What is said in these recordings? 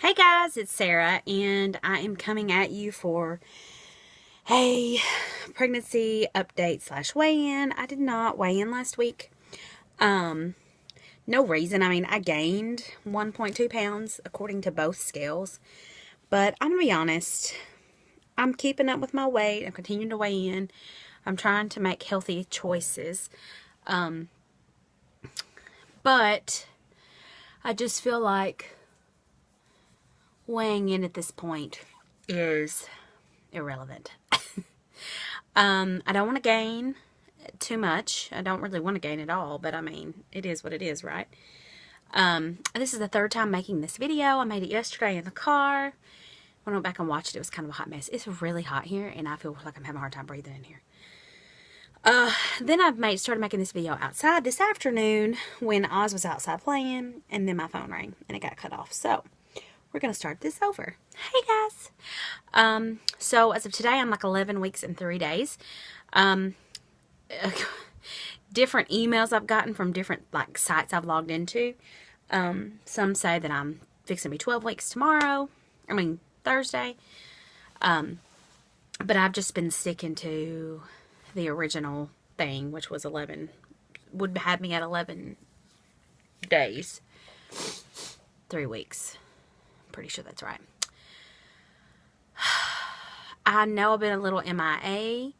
Hey guys, it's Sarah, and I am coming at you for a pregnancy update slash weigh-in. I did not weigh in last week. Um, no reason. I mean, I gained 1.2 pounds according to both scales, but I'm gonna be honest. I'm keeping up with my weight. I'm continuing to weigh in. I'm trying to make healthy choices. Um, but I just feel like weighing in at this point is irrelevant. I don't want to gain too much. I don't really want to gain at all, but I mean, it is what it is, right? This is the third time making this video. I made it yesterday in the car. When I went back and watched it, it was kind of a hot mess. It's really hot here, and I feel like I'm having a hard time breathing in here. Then I started making this video outside this afternoon when Oz was outside playing, and then my phone rang, and it got cut off. So, we're going to start this over. Hey, guys. So, as of today, I'm like 11 weeks and 3 days. Different emails I've gotten from different, like, sites I've logged into. Some say that I'm fixing to be 12 weeks tomorrow. Thursday. But I've just been sticking to the original thing, which was 11, would have me at 11 days. 3 weeks. I'm pretty sure that's right. I know I've been a little MIA.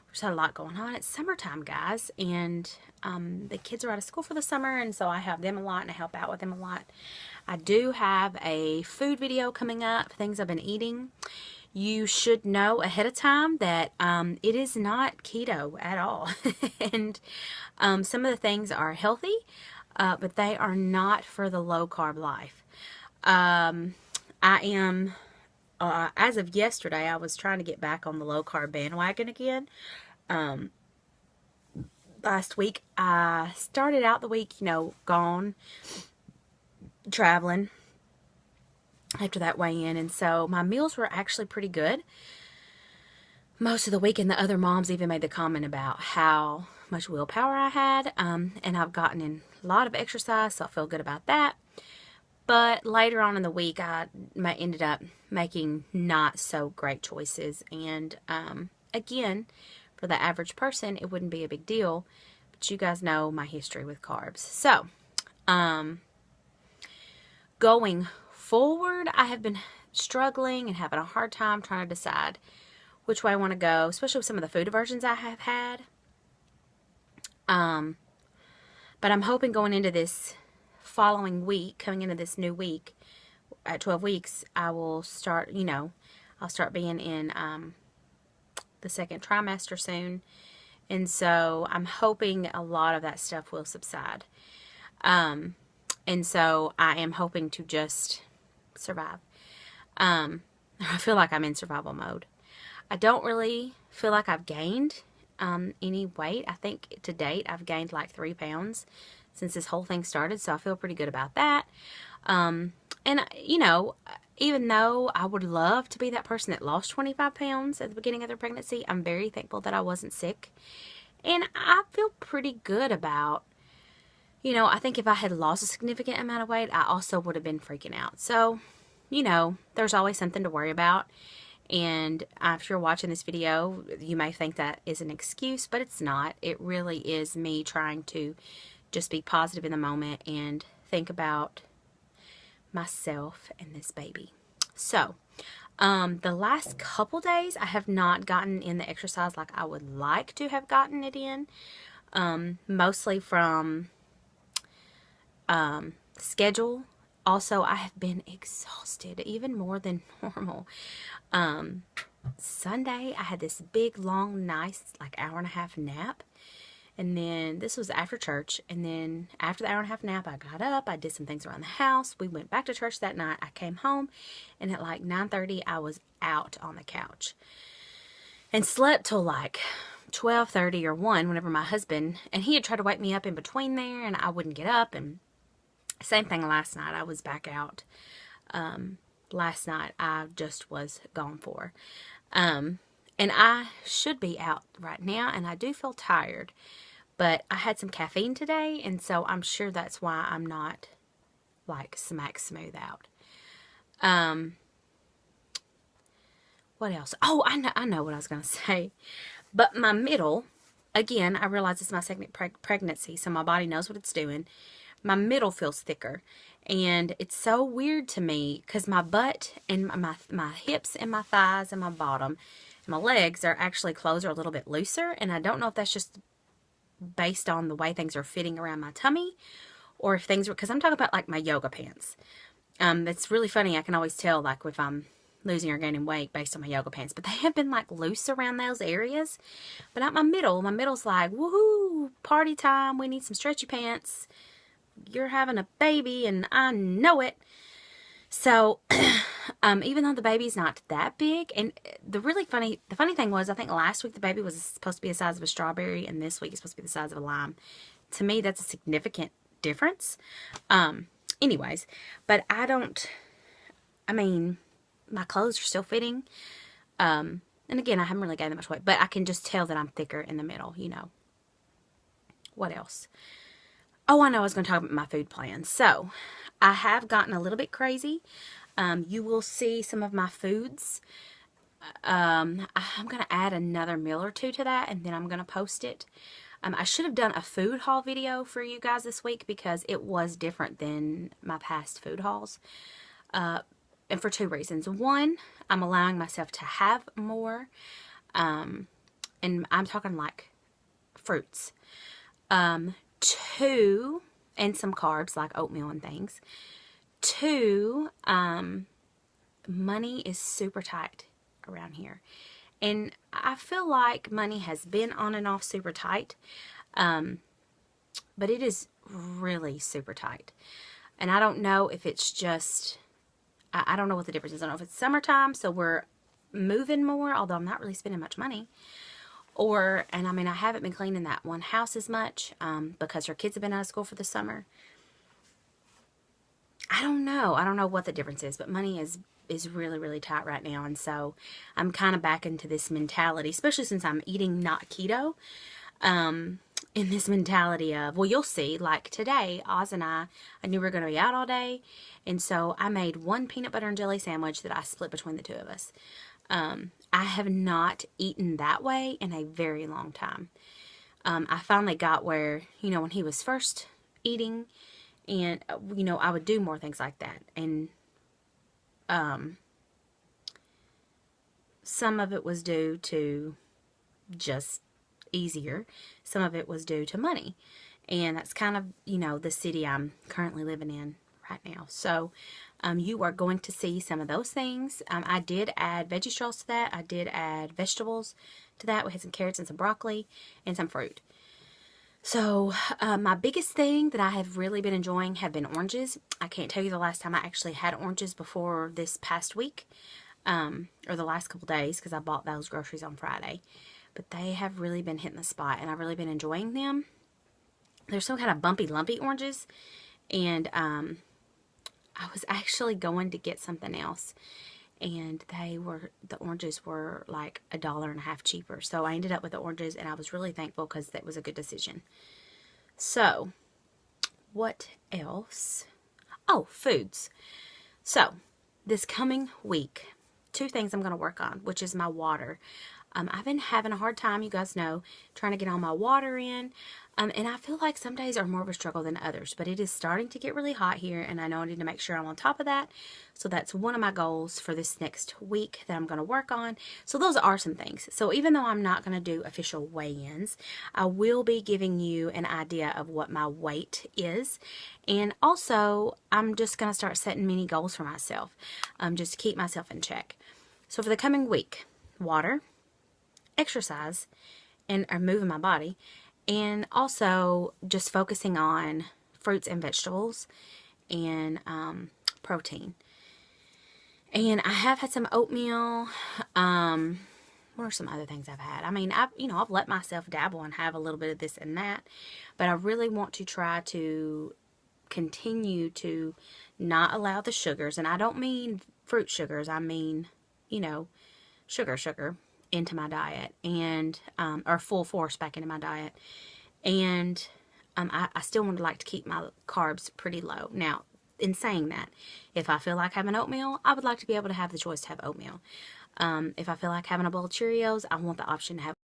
There's had a lot going on. It's summertime, guys, and the kids are out of school for the summer, and so I have them a lot, and I help out with them a lot. I do have a food video coming up, things I've been eating. You should know ahead of time that it is not keto at all. And some of the things are healthy, but they are not for the low-carb life. I am, as of yesterday, I was trying to get back on the low-carb bandwagon again. Last week, I started out the week, gone, traveling after that weigh-in, and so my meals were actually pretty good most of the week, and the other moms even made the comment about how much willpower I had, and I've gotten in a lot of exercise, so I feel good about that. But later on in the week, I ended up making not so great choices, and again, for the average person, it wouldn't be a big deal, but you guys know my history with carbs. So, going forward, I have been struggling and having a hard time trying to decide which way I want to go, especially with some of the food aversions I have had. But I'm hoping going into this following week, coming into this new week, at 12 weeks, I will start, I'll start being in the second trimester soon. And so I'm hoping a lot of that stuff will subside. And so I am hoping to just survive. I feel like I'm in survival mode. I don't really feel like I've gained any weight. I think to date I've gained like 3 pounds since this whole thing started, so I feel pretty good about that. And, even though I would love to be that person that lost 25 pounds at the beginning of their pregnancy, I'm very thankful that I wasn't sick. And I feel pretty good about, I think if I had lost a significant amount of weight, I also would have been freaking out. So, there's always something to worry about. And if you're watching this video, you may think that is an excuse, but it's not. It really is me trying to just be positive in the moment and think about myself and this baby. So, the last couple days, I have not gotten in the exercise like I would like to have gotten it in. Mostly from schedule. Also, I have been exhausted, even more than normal. Sunday, I had this big, long, nice, like hour-and-a-half nap. And then, this was after church. And then, after the hour-and-a-half nap, I got up. I did some things around the house. We went back to church that night. I came home. And at like 9:30, I was out on the couch. And slept till like 12:30 or 1 whenever my husband, and he had tried to wake me up in between there. And I wouldn't get up. And same thing last night. I was back out. Last night, I just was gone for. And I should be out right now, and I do feel tired. But I had some caffeine today, and so I'm sure that's why I'm not, like, smack smooth out. What else? Oh, I know what I was going to say. But my middle, again, I realize it's my second pregnancy, so my body knows what it's doing. My middle feels thicker. And it's so weird to me because my butt and my hips and my thighs and my bottom and my legs are actually clothes are a little bit looser. And I don't know if that's just based on the way things are fitting around my tummy or if things are, because I'm talking about like my yoga pants. It's really funny. I can always tell like if I'm losing or gaining weight based on my yoga pants, but they have been like loose around those areas. But not my middle. My middle's like, woohoo, party time. We need some stretchy pants. You're having a baby and I know it. So, even though the baby's not that big, and the funny thing was, I think last week the baby was supposed to be the size of a strawberry, and this week it's supposed to be the size of a lime. To me, that's a significant difference. Anyways, but I mean, my clothes are still fitting. And again, I haven't really gained that much weight, but I can just tell that I'm thicker in the middle, you know. What else? Oh, I know I was going to talk about my food plan. So, I have gotten a little bit crazy. You will see some of my foods. I'm going to add another meal or two to that, and then I'm going to post it. I should have done a food haul video for you guys this week because it was different than my past food hauls. And for two reasons. One, I'm allowing myself to have more. And I'm talking like fruits. Two, and some carbs like oatmeal and things. Two, money is super tight around here. And I feel like money has been on and off super tight. But it is really super tight. And I don't know if it's just, I don't know what the difference is. I don't know if it's summertime, so we're moving more, although I'm not really spending much money. Or, and I mean, I haven't been cleaning that one house as much because her kids have been out of school for the summer. I don't know. I don't know what the difference is, but money is really, really tight right now. And so I'm kind of back into this mentality, especially since I'm eating not keto, in this mentality of, well, you'll see, like today, Oz and I knew we were going to be out all day. And so I made one peanut butter and jelly sandwich that I split between the two of us. I have not eaten that way in a very long time. I finally got where, you know, when he was first eating and, you know, I would do more things like that. And, some of it was due to just easier. Some of it was due to money. And that's kind of, you know, the city I'm currently living in right now. So, you are going to see some of those things. I did add veggie straws to that. I did add vegetables to that. We had some carrots and some broccoli and some fruit. So, my biggest thing that I have really been enjoying have been oranges. I can't tell you the last time I actually had oranges before this past week, or the last couple days, because I bought those groceries on Friday. But they have really been hitting the spot, and I've really been enjoying them. They're some kind of bumpy, lumpy oranges, and I was actually going to get something else, and the oranges were like $1.50 cheaper. So I ended up with the oranges, and I was really thankful because that was a good decision. So, what else? Oh, foods. So, this coming week, two things I'm going to work on, which is my water. I've been having a hard time, you guys know, trying to get all my water in. And I feel like some days are more of a struggle than others. But it is starting to get really hot here, and I know I need to make sure I'm on top of that. So that's one of my goals for this next week that I'm going to work on. So those are some things. So even though I'm not going to do official weigh-ins, I will be giving you an idea of what my weight is. And also, I'm just going to start setting mini goals for myself, just to keep myself in check. So for the coming week, water, exercise, and moving my body, and also just focusing on fruits and vegetables and protein. And I have had some oatmeal. What are some other things I've had? I mean, I've let myself dabble and have a little bit of this and that, but I really want to try to continue to not allow the sugars, and I don't mean fruit sugars. I mean, sugar into my diet, and or full force back into my diet. And I still would like to keep my carbs pretty low. Now, in saying that, if I feel like having oatmeal, I would like to be able to have the choice to have oatmeal. If I feel like having a bowl of Cheerios, I want the option to have